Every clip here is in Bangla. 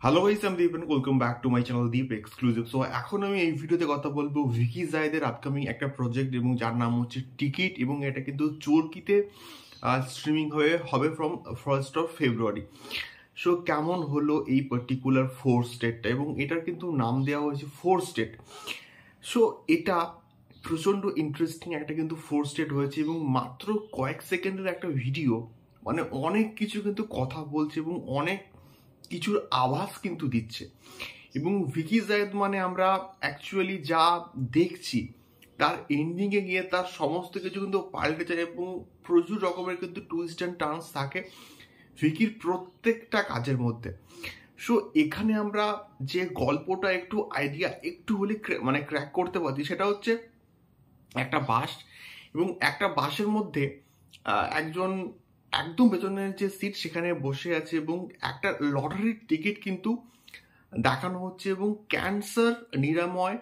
হ্যালো গাইস, আমি Deep and welcome back to my channel Deep exclusive. So এখন আমি এই ভিডিওতে কথা বলবো ভিকি জায়েদের আপকামিং একটা প্রজেক্ট এবং যার নাম হচ্ছে টিকিট, এবং এটা কিন্তু চরকিতে স্ট্রিমিং হবে from 1st of February। So কেমন হলো এই পার্টিকুলার 4 স্টেটটা, এবং এটার কিন্তু নাম দেওয়া হয়েছে 4 স্টেট। সো এটা প্রচণ্ড ইন্টারেস্টিং একটা কিন্তু 4 স্টেট হয়েছে, এবং মাত্র কয়েক সেকেন্ডের একটা ভিডিও মানে অনেক কিছু কিন্তু কথা বলছে এবং অনেক কিছুর আভাস কিন্তু দিচ্ছে। এবং ভিকি জায়েদ মানে আমরা অ্যাকচুয়ালি যা দেখছি তার এন্ডিংয়ে গিয়ে তার সমস্ত কিছু কিন্তু পাল্টে যায়, এবং প্রচুর রকমের কিন্তু টুইস্ট অ্যান্ড টার্নস থাকে ভিকির প্রত্যেকটা কাজের মধ্যে। সো এখানে আমরা যে গল্পটা একটু আইডিয়া একটু হলে মানে ক্র্যাক করতে পারছি, সেটা হচ্ছে একটা বাস, এবং একটা বাসের মধ্যে একজন একদম পেছনের যে সিট সেখানে বসে আছে, এবং একটা লটারির টিকিট কিন্তু দেখানো হচ্ছে, এবং ক্যান্সার নিরাময়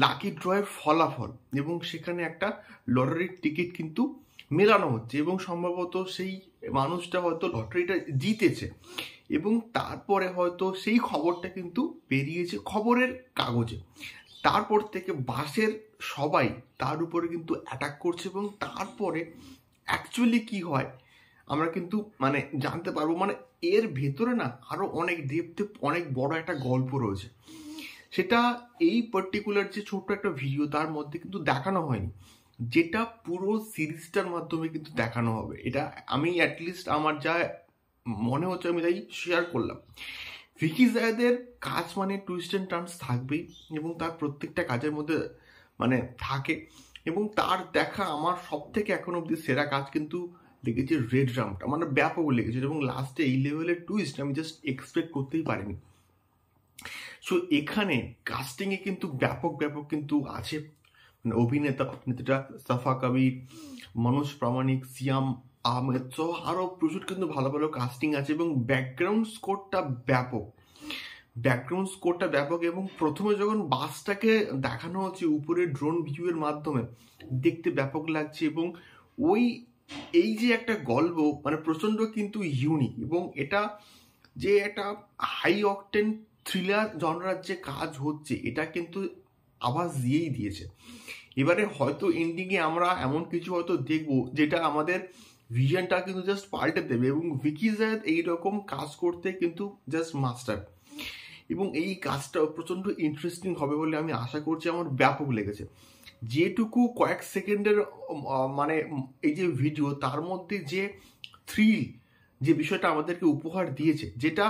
লাকি ড্রয়ের ফলাফল, এবং সেখানে একটা লটারির টিকিট কিন্তু মেলানো হচ্ছে, এবং সম্ভবত সেই মানুষটা হয়তো লটারিটা জিতেছে, এবং তারপরে হয়তো সেই খবরটা কিন্তু বেরিয়েছে খবরের কাগজে। তারপর থেকে বাসের সবাই তার উপরে কিন্তু অ্যাটাক করছে, এবং তারপরে অ্যাকচুয়ালি কি হয় আমরা কিন্তু মানে জানতে পারবো। মানে এর ভেতরে না আরো অনেক ডেপথে অনেক বড় একটা গল্প রয়েছে, সেটা এই পার্টিকুলার যে ছোট্ট একটা ভিডিও তার মধ্যে কিন্তু দেখানো হয়নি, যেটা পুরো সিরিজটার মাধ্যমে কিন্তু দেখানো হবে। এটা আমি অ্যাটলিস্ট আমার যা মনে হচ্ছে আমি তাই শেয়ার করলাম। ভিকি জায়েদের কাজ মানে টুইস্ট অ্যান্ড টার্নস থাকবেই, এবং তার প্রত্যেকটা কাজের মধ্যে মানে থাকে, এবং তার দেখা আমার সব থেকে এখন অব্দি সেরা কাজ কিন্তু লেগেছে রেড ড্রামটা, মানে ব্যাপক লেগেছে, এবং লাস্টে এই লেভেলের টুইস্ট আমি জাস্ট এক্সপেক্ট করতেই পারিনি। সো এখানে কাস্টিংয়ে কিন্তু ব্যাপক কিন্তু আছে, মানে অভিনেতাটা সাফা কবির, মনোজ প্রামাণিক, সিয়াম আহমেদ সহ আরও প্রচুর কিন্তু ভালো ভালো কাস্টিং আছে, এবং ব্যাকগ্রাউন্ড স্কোরটা ব্যাপক। এবং প্রথমে যখন বাসটাকে দেখানো হচ্ছে উপরে ড্রোন ভিউয়ের মাধ্যমে, দেখতে ব্যাপক লাগছে, এবং এই যে একটা গল্প মানে প্রচন্ড কিন্তু ইউনিক, এবং এটা যে একটা হাই অকটেন থ্রিলার জনরার যে কাজ হচ্ছে এটা কিন্তু আভাস দিয়েই দিয়েছে। এবারে হয়তো এন্ডিংয়ে আমরা এমন কিছু হয়তো দেখবো যেটা আমাদের ভিশনটা কিন্তু জাস্ট পাল্টে দেবে, এবং ভিকি জায়েদ এইরকম কাজ করতে কিন্তু জাস্ট মাস্টার, এবং এই কাজটা প্রচন্ড ইন্টারেস্টিং হবে বলে আমি আশা করছি। আমার ব্যাপক লেগেছে যেটুকু কয়েক সেকেন্ডের মানে এই যে ভিডিও, তার মধ্যে যে থ্রিল যে বিষয়টা আমাদেরকে উপহার দিয়েছে, যেটা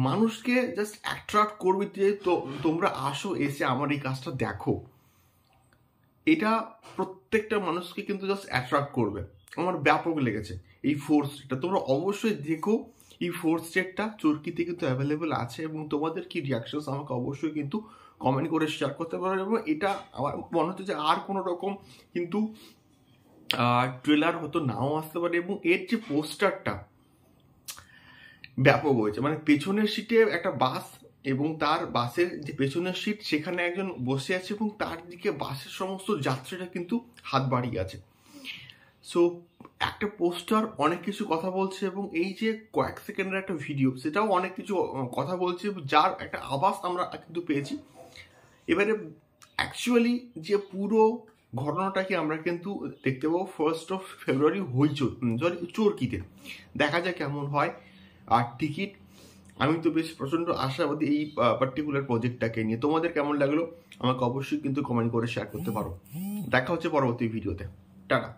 মানুষকে জাস্ট অ্যাট্রাক্ট করবে যে তোমরা আসো, এসে আমার এই কাজটা দেখো, এটা প্রত্যেকটা মানুষকে কিন্তু জাস্ট অ্যাট্রাক্ট করবে। আমার ব্যাপক লেগেছে এই 4 স্টেটটা, তোমরা অবশ্যই দেখো। এই 4 স্টেটটা চরকিতে কিন্তু অ্যাভেলেবেল আছে, এবং তোমাদের কি রিয়াকশনস আমাকে অবশ্যই কিন্তু কমেন্ট করে শেয়ার করতে পারো। এবং এটা আমার মনে হচ্ছে যে আর কোনো রকম কিন্তু ট্রেলার হয়তো নাও আসতে পারে, এবং এর যে পোস্টারটা ব্যাপক হয়েছে, মানে পেছনের সিটে একটা বাস, এবং তার বাসের যে পেছনের সিট সেখানে একজন বসে আছে, এবং তার দিকে বাসের সমস্ত যাত্রীরা কিন্তু হাত বাড়িয়ে আছে। সো একটা পোস্টার অনেক কিছু কথা বলছে, এবং এই যে কয়েক সেকেন্ডের একটা ভিডিও সেটাও অনেক কিছু কথা বলছে, যার একটা আভাস আমরা কিন্তু পেয়েছি। এবারে অ্যাকচুয়ালি যে পুরো ঘটনাটাকে আমরা কিন্তু দেখতে পাবো 1st of February চরকিতে। দেখা যায় কেমন হয়। আর টিকিট আমি তো বেশ প্রচন্ড আশাবাদী এই পার্টিকুলার প্রজেক্টটাকে নিয়ে। তোমাদের কেমন লাগলো আমাকে অবশ্যই কিন্তু কমেন্ট করে শেয়ার করতে পারো। দেখা হচ্ছে পরবর্তী ভিডিওতে। টাটা।